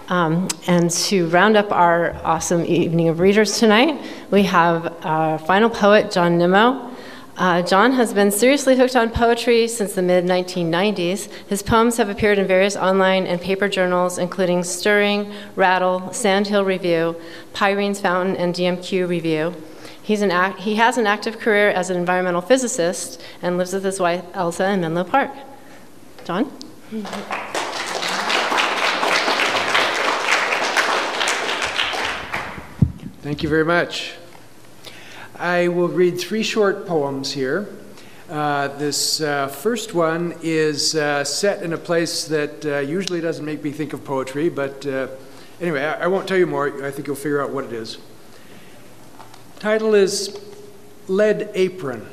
And to round up our awesome evening of readers tonight, we have our final poet, John Nimmo. John has been seriously hooked on poetry since the mid-1990s. His poems have appeared in various online and paper journals, including Stirring, Rattle, Sandhill Review, Pyrene's Fountain, and DMQ Review. He has an active career as an environmental physicist and lives with his wife, Elsa, in Menlo Park. John? Thank you very much. I will read 3 short poems here. This first one is set in a place that usually doesn't make me think of poetry, but anyway, I won't tell you more. I think you'll figure out what it is. Title is Lead Apron.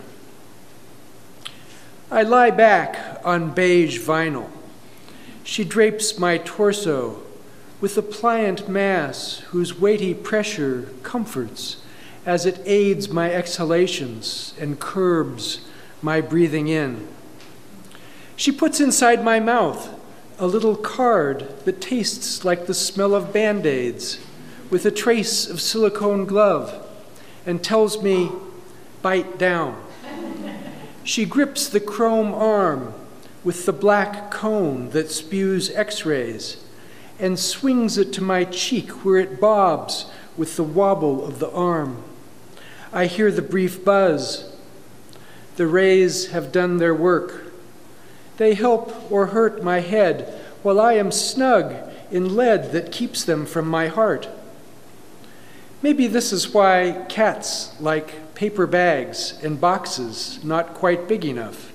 I lie back on beige vinyl. She drapes my torso with a pliant mass whose weighty pressure comforts as it aids my exhalations and curbs my breathing in. She puts inside my mouth a little card that tastes like the smell of Band-Aids with a trace of silicone glove and tells me, bite down. She grips the chrome arm with the black cone that spews X-rays and swings it to my cheek where it bobs with the wobble of the arm. I hear the brief buzz. The rays have done their work. They help or hurt my head while I am snug in lead that keeps them from my heart. Maybe this is why cats like paper bags and boxes not quite big enough.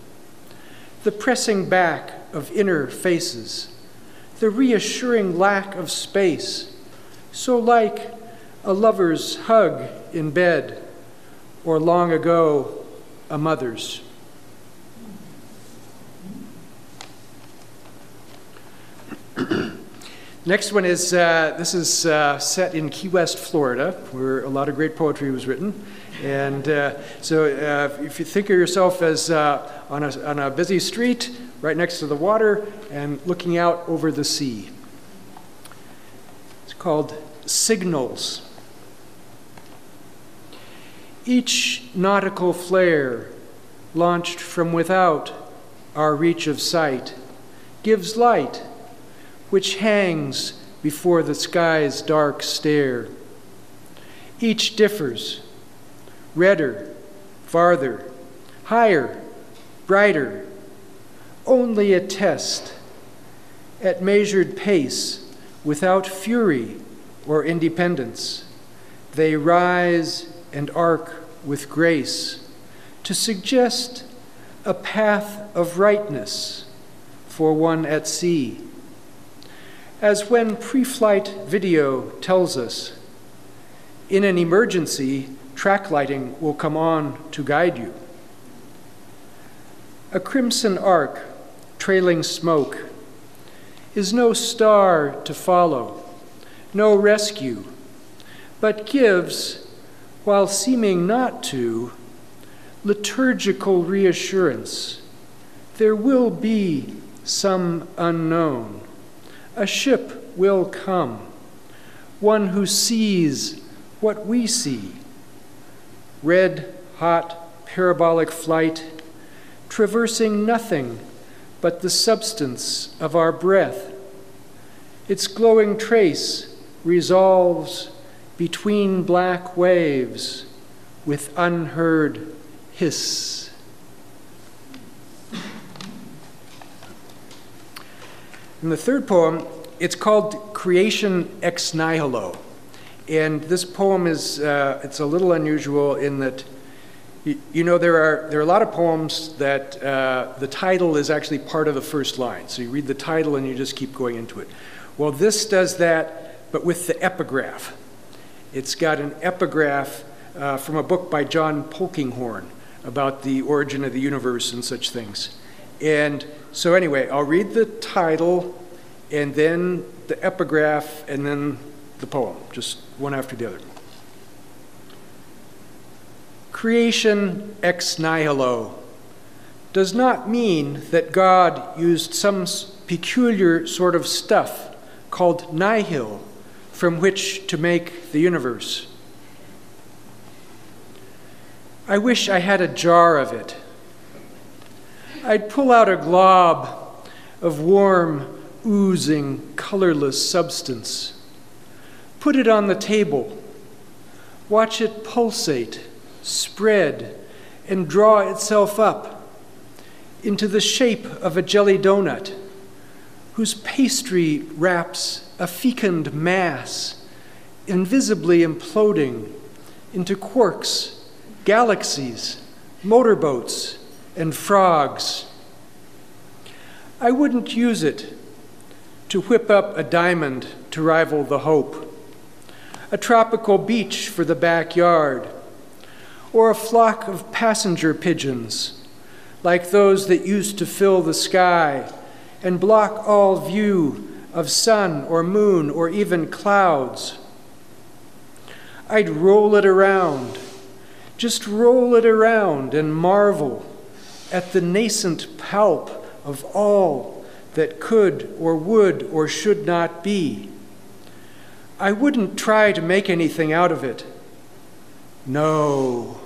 The pressing back of inner faces, the reassuring lack of space, so like a lover's hug in bed, or long ago, a mother's. Next one is, this is set in Key West, Florida, where a lot of great poetry was written. And so if you think of yourself as on a busy street, right next to the water, and looking out over the sea. It's called Signals. Each nautical flare, launched from without our reach of sight, gives light, which hangs before the sky's dark stare. Each differs, redder, farther, higher, brighter, only a test, at measured pace, without fury or independence. They rise and arc with grace to suggest a path of rightness for one at sea. As when pre-flight video tells us, in an emergency, track lighting will come on to guide you. A crimson arc, trailing smoke, is no star to follow, no rescue, but gives, while seeming not to, liturgical reassurance. There will be some unknown. A ship will come, one who sees what we see. Red, hot, parabolic flight, traversing nothing but the substance of our breath. Its glowing trace resolves between black waves with unheard hiss. And the third poem, it's called Creation Ex Nihilo. And this poem is, it's a little unusual in that, you know, there are a lot of poems that the title is actually part of the first line. So you read the title and you just keep going into it. Well, this does that, but with the epigraph. It's got an epigraph from a book by John Polkinghorne about the origin of the universe and such things. And so anyway, I'll read the title and then the epigraph and then the poem, just one after the other. Creation ex nihilo does not mean that God used some peculiar sort of stuff called nihil, from which to make the universe. I wish I had a jar of it. I'd pull out a glob of warm, oozing, colorless substance, put it on the table, watch it pulsate, spread, and draw itself up into the shape of a jelly donut, whose pastry wraps a fecund mass, invisibly imploding into quarks, galaxies, motorboats, and frogs. I wouldn't use it to whip up a diamond to rival the hope, a tropical beach for the backyard, or a flock of passenger pigeons like those that used to fill the sky and block all view of sun or moon or even clouds. I'd roll it around, just roll it around and marvel at the nascent pulp of all that could or would or should not be. I wouldn't try to make anything out of it. No,